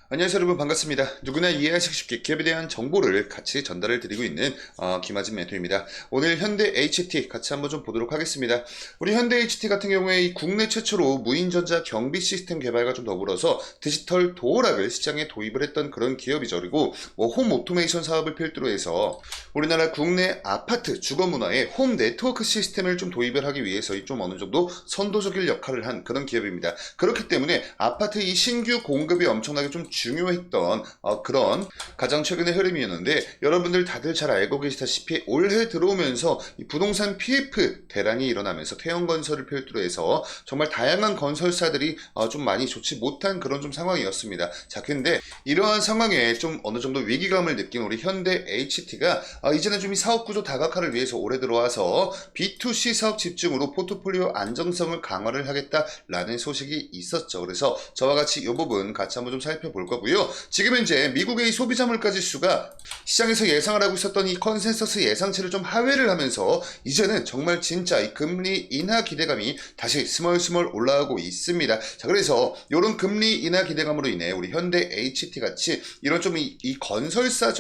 안녕하세요 여러분, 반갑습니다. 누구나 이해하시기 쉽게 기업에 대한 정보를 같이 전달을 드리고 있는 김하진 멘토입니다. 오늘 현대 HT 같이 한번 좀 보도록 하겠습니다. 우리 현대 HT 같은 경우에 이 국내 최초로 무인전자 경비 시스템 개발과 좀 더불어서 디지털 도어락을 시장에 도입을 했던 그런 기업이죠. 그리고 홈 오토메이션 사업을 필두로 해서 우리나라 국내 아파트 주거 문화에 홈 네트워크 시스템을 좀 도입을 하기 위해서 좀 어느 정도 선도적인 역할을 한 그런 기업입니다. 그렇기 때문에 아파트 이 신규 공급이 엄청나게 좀 중요했던 그런 가장 최근의 흐름이었는데, 여러분들 다들 잘 알고 계시다시피 올해 들어오면서 이 부동산 PF 대란이 일어나면서 태형건설을 필두로 해서 정말 다양한 건설사들이 좀 많이 좋지 못한 그런 좀 상황이었습니다. 자, 근데 이러한 상황에 좀 어느 정도 위기감을 느낀 우리 현대 HT가 이제는 좀 이 사업 구조 다각화를 위해서 올해 들어와서 B2C 사업 집중으로 포트폴리오 안정성을 강화를 하겠다라는 소식이 있었죠. 그래서 저와 같이 이 부분 같이 한번 좀 살펴볼 거고요. 지금 현재 미국의 이 소비자 물가 지수가 시장에서 예상을 하고 있었던 이 컨센서스 예상치를 좀 하회를 하면서 이제는 정말 진짜 이 금리 인하 기대감이 다시 스멀스멀 올라오고 있습니다. 자, 그래서 이런 금리 인하 기대감으로 인해 우리 현대 HT 같이 이런 좀 이 건설사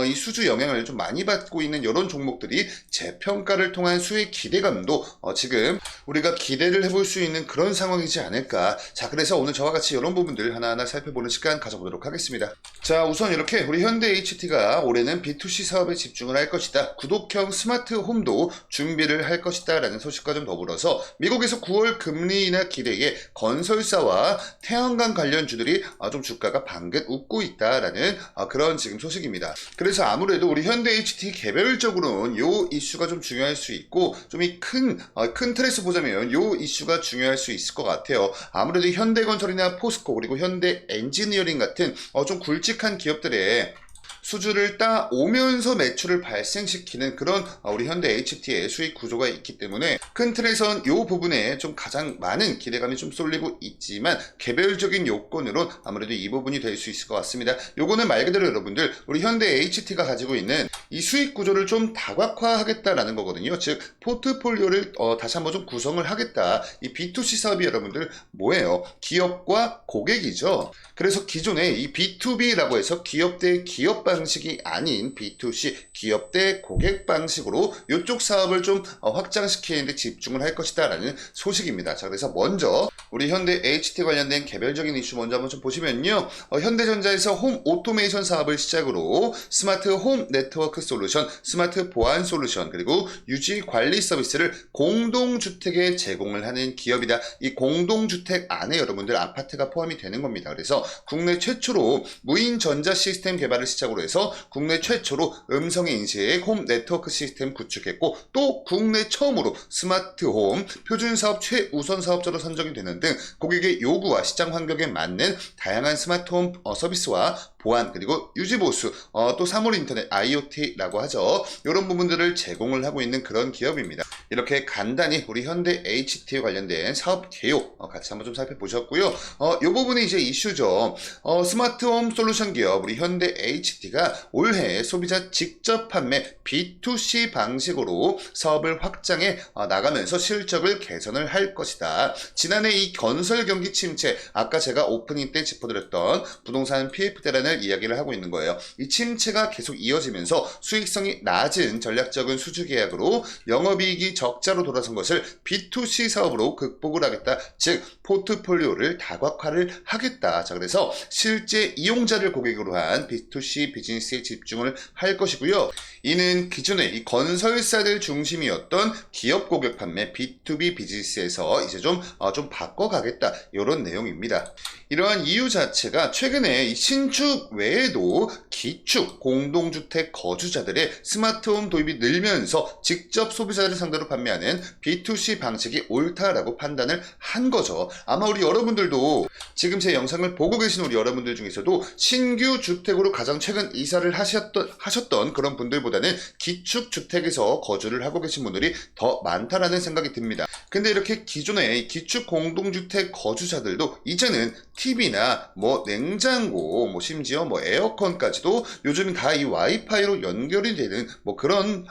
이 수주 영향을 좀 많이 받고 있는 이런 종목들이 재평가를 통한 수익 기대감도 지금 우리가 기대를 해볼 수 있는 그런 상황이지 않을까. 자, 그래서 오늘 저와 같이 이런 부분들 하나하나 살펴보는 시간 가져보도록 하겠습니다. 자, 우선 이렇게 우리 현대 HT가 올해는 B2C 사업에 집중을 할 것이다, 구독형 스마트 홈도 준비를 할 것이다 라는 소식과 좀 더불어서 미국에서 9월 금리 인하 기대에 건설사와 태양광 관련주들이 좀 주가가 방긋 웃고 있다라는 그런 지금 소식입니다. 그래서 아무래도 우리 현대 HT 개별적으로는 요 이슈가 좀 중요할 수 있고, 좀 이 큰 틀에서 보자면 요 이슈가 중요할 수 있을 것 같아요. 아무래도 현대건설이나 포스코 그리고 현대 엔지니어링 같은 좀 굵직한 기업들의 수주를 따오면서 매출을 발생시키는 그런 우리 현대 HT의 수익 구조가 있기 때문에 큰 틀에선 이 부분에 좀 가장 많은 기대감이 좀 쏠리고 있지만, 개별적인 요건으로 아무래도 이 부분이 될 수 있을 것 같습니다. 요거는 말 그대로 여러분들 우리 현대 HT가 가지고 있는 이 수익 구조를 좀 다각화하겠다라는 거거든요. 즉 포트폴리오를 다시 한번 좀 구성을 하겠다. 이 B2C 사업이 여러분들 뭐예요? 기업과 고객이죠. 그래서 기존에 이 B2B라고 해서 기업 대 기업 방식이 아닌 B2C 기업 대 고객 방식으로 이쪽 사업을 좀 확장시키는 데 집중을 할 것이다 라는 소식입니다. 자, 그래서 먼저 우리 현대 HT 관련된 개별적인 이슈 먼저 한번 좀 보시면요, 현대전자에서 홈 오토메이션 사업을 시작으로 스마트 홈 네트워크 솔루션, 스마트 보안 솔루션, 그리고 유지 관리 서비스를 공동주택에 제공을 하는 기업이다. 이 공동주택 안에 여러분들 아파트가 포함이 되는 겁니다. 그래서 국내 최초로 무인 전자 시스템 개발을 시작으로 해서 국내 최초로 음성 인식 홈 네트워크 시스템 구축했고, 또 국내 처음으로 스마트홈 표준사업 최우선 사업자로 선정이 되는 등 고객의 요구와 시장 환경에 맞는 다양한 스마트홈 서비스와 보안 그리고 유지보수, 또 사물 인터넷 IoT라고 하죠. 이런 부분들을 제공을 하고 있는 그런 기업입니다. 이렇게 간단히 우리 현대 HT에 관련된 사업 개요 같이 한번 좀 살펴보셨고요. 이 부분이 이제 이슈죠. 스마트홈 솔루션 기업 우리 현대 HT가 올해 소비자 직접 판매 B2C 방식으로 사업을 확장해 나가면서 실적을 개선을 할 것이다. 지난해 이 건설 경기 침체, 아까 제가 오프닝 때 짚어드렸던 부동산 PF 대란을 이야기를 하고 있는 거예요. 이 침체가 계속 이어지면서 수익성이 낮은 전략적인 수주 계약으로 영업이익이 적자로 돌아선 것을 B2C 사업으로 극복을 하겠다. 즉 포트폴리오를 다각화를 하겠다. 자, 그래서 실제 이용자를 고객으로 한 B2C 비즈니스에 집중을 할 것이고요. 이는 기존에 이 건설사들 중심이었던 기업 고객 판매 B2B 비즈니스에서 이제 좀 바꿔가겠다, 이런 내용입니다. 이러한 이유 자체가 최근에 이 신축 외에도 기축 공동주택 거주자들의 스마트홈 도입이 늘면서 직접 소비자를 상대로 판매하는 B2C 방식이 옳다라고 판단을 한 거죠. 아마 우리 여러분들도 지금 제 영상을 보고 계신 우리 여러분들 중에서도 신규 주택으로 가장 최근 이사를 하셨던 그런 분들보다는 기축주택에서 거주를 하고 계신 분들이 더 많다라는 생각이 듭니다. 근데 이렇게 기존의 기축 공동주택 거주자들도 이제는 TV나 냉장고, 심지어 에어컨까지도 요즘은 다 이 와이파이로 연결이 되는 그런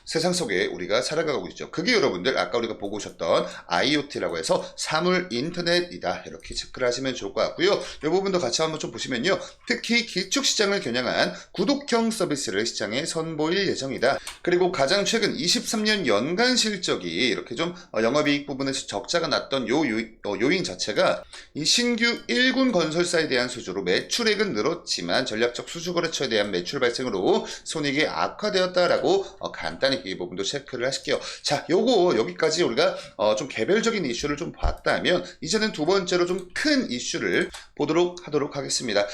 세상 속에 우리가 살아가고 있죠. 그게 여러분들 아까 우리가 보고 오셨던 IoT라고 해서 사물 인터넷이다. 이렇게 체크를 하시면 좋을 것 같고요. 이 부분도 같이 한번 좀 보시면요. 특히 기축시장을 겨냥한 구독형 서비스를 시장에 선보일 예정이다. 그리고 가장 최근 23년 연간 실적이 이렇게 좀 영업이익 부분에서 적자가 났던 요인 자체가 이 신규 1군 건설사에 대한 수주로 매출액은 늘었지만 전략적 수주거래처에 대한 매출 발생으로 손익이 악화되었다라고 간단히 이 부분도 체크를 하실게요. 자, 요거 여기까지 우리가 좀 개별적인 이슈를 좀 봤다면 이제는 두 번째로 좀 큰 이슈를 보도록 하도록 하겠습니다.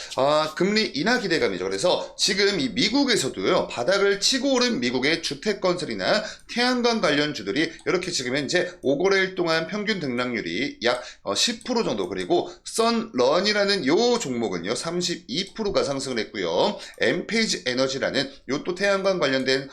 금리 인하 기대감이죠. 그래서 지금 이 미국에서도요, 바닥을 치고 오른 미국의 주택 건설이나 태양광 관련주들이 이렇게 지금 현재 5거래일 동안 평균 등락률이 약 10% 정도, 그리고 선런이라는 요 종목은요 32%가 상승을 했고요. 엠페이지 에너지라는 요 또 태양광 관련된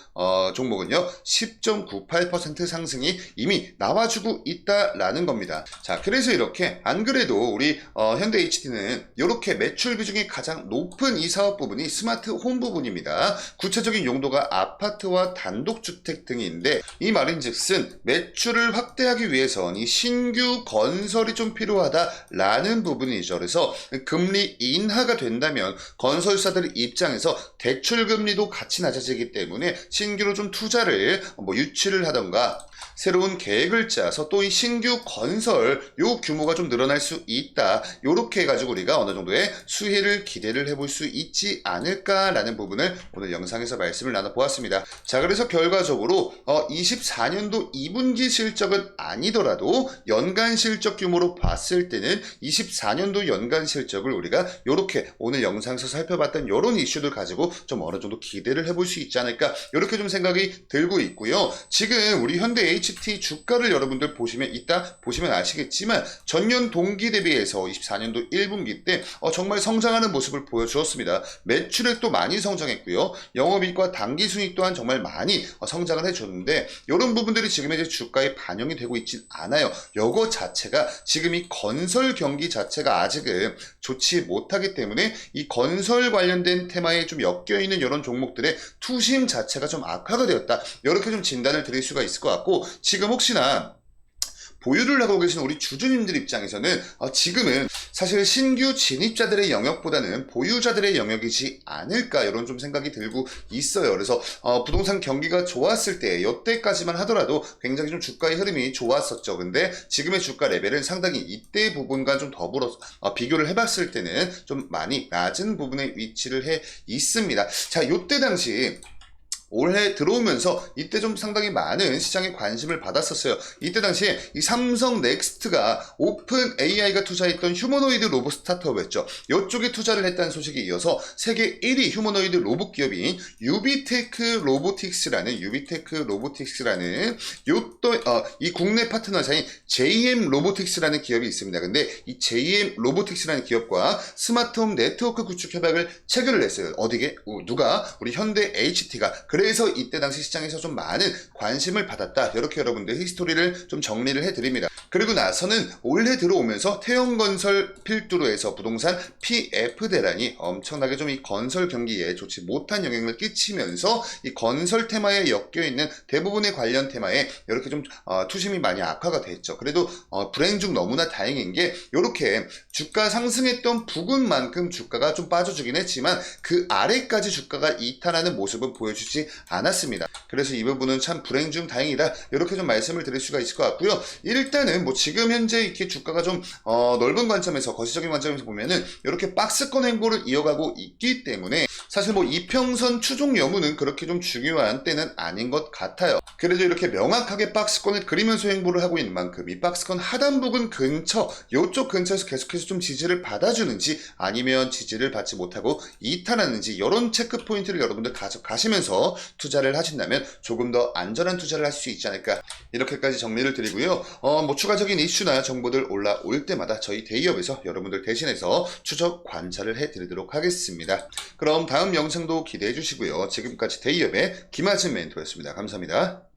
종목은요 10.98% 상승이 이미 나와주고 있다라는 겁니다. 자, 그래서 이렇게 안 그래도 우리 현대 HT는 이렇게 매출 비중이 가장 높은 이 사업 부분이 스마트 홈 부분입니다. 구체적인 용도가 아파트와 단독주택 등인데, 이 말인즉슨 매출을 확대하기 위해선 이 신규 건설이 좀 필요하다라는 부분이죠. 그래서 금리 인하가 된다면 건설사들 입장에서 대출 금리도 같이 낮아지기 때문에 신규로 좀 투자를 유치를 하던가 새로운 계획을 짜서 또 이 신규 건설 요 규모가 좀 늘어날 수 있다. 요렇게 해가지고 우리가 어느 정도의 수혜를 기대를 해볼 수 있지 않을까라는 부분을 오늘 영상에서 말씀을 나눠보았습니다. 자, 그래서 결과적으로 24년도 2분기 실적은 아니더라도 연간 실적 규모로 봤을 때는 24년도 연간 실적을 우리가 요렇게 오늘 영상에서 살펴봤던 요런 이슈들 가지고 좀 어느 정도 기대를 해볼 수 있지 않을까, 요렇게 좀 생각이 들고 있고요. 지금 우리 현대 HT 주가를 여러분들 이따 보시면 아시겠지만 전년 동기 대비해서 24년도 1분기 때 정말 성장하는 모습을 보여주었습니다. 매출액도 많이 성장했고요. 영업이익과 당기순이익 또한 정말 많이 성장을 해줬는데, 이런 부분들이 지금 이제 주가에 반영이 되고 있진 않아요. 요거 자체가 지금 이 건설 경기 자체가 아직은 좋지 못하기 때문에 이 건설 관련된 테마에 좀 엮여있는 이런 종목들의 투심 자체가 좀 악화가 되었다. 이렇게 좀 진단을 드릴 수가 있을 것 같고, 지금 혹시나 보유를 하고 계신 우리 주주님들 입장에서는 지금은 사실 신규 진입자들의 영역보다는 보유자들의 영역이지 않을까, 이런 좀 생각이 들고 있어요. 그래서 부동산 경기가 좋았을 때 이때까지만 하더라도 굉장히 좀 주가의 흐름이 좋았었죠. 근데 지금의 주가 레벨은 상당히 이때 부분과 좀 더불어 비교를 해봤을 때는 좀 많이 낮은 부분에 위치를 해 있습니다. 자, 요때 당시 올해 들어오면서 이때 좀 상당히 많은 시장에 관심을 받았었어요. 이때 당시에 이 삼성 넥스트가 오픈 AI가 투자했던 휴머노이드 로봇 스타트업이었죠. 이쪽에 투자를 했다는 소식에 이어서 세계 1위 휴머노이드 로봇 기업인 유비테크 로보틱스라는 이 국내 파트너사인 JM 로보틱스라는 기업이 있습니다. 근데 이 JM 로보틱스라는 기업과 스마트홈 네트워크 구축 협약을 체결을 했어요. 어디게? 누가? 우리 현대 HT가. 그래서 이때 당시 시장에서 좀 많은 관심을 받았다. 이렇게 여러분들 히스토리를 좀 정리를 해드립니다. 그리고 나서는 올해 들어오면서 태형건설 필두로 해서 부동산 PF 대란이 엄청나게 좀 이 건설 경기에 좋지 못한 영향을 끼치면서 이 건설 테마에 엮여있는 대부분의 관련 테마에 이렇게 좀 투심이 많이 악화가 됐죠. 그래도 불행 중 너무나 다행인 게 이렇게 주가 상승했던 부근만큼 주가가 좀 빠져주긴 했지만 그 아래까지 주가가 이탈하는 모습은 보여주지 않았습니다. 그래서 이 부분은 참 불행 중 다행이다. 이렇게 좀 말씀을 드릴 수가 있을 것 같고요. 일단은 뭐 지금 현재 이렇게 주가가 좀 넓은 관점에서, 거시적인 관점에서 보면은 이렇게 박스권 행보를 이어가고 있기 때문에 사실 뭐 이평선 추종 여부는 그렇게 좀 중요한 때는 아닌 것 같아요. 그래도 이렇게 명확하게 박스권을 그리면서 행보를 하고 있는 만큼 이 박스권 하단 부근 근처, 이쪽 근처에서 계속해서 좀 지지를 받아주는지 아니면 지지를 받지 못하고 이탈하는지, 이런 체크 포인트를 여러분들 가져가시면서 투자를 하신다면 조금 더 안전한 투자를 할 수 있지 않을까, 이렇게까지 정리를 드리고요. 뭐 추가적인 이슈나 정보들 올라올 때마다 저희 데이업에서 여러분들 대신해서 추적 관찰을 해드리도록 하겠습니다. 그럼 다음 영상도 기대해 주시고요. 지금까지 데이업의 김하진 멘토였습니다. 감사합니다.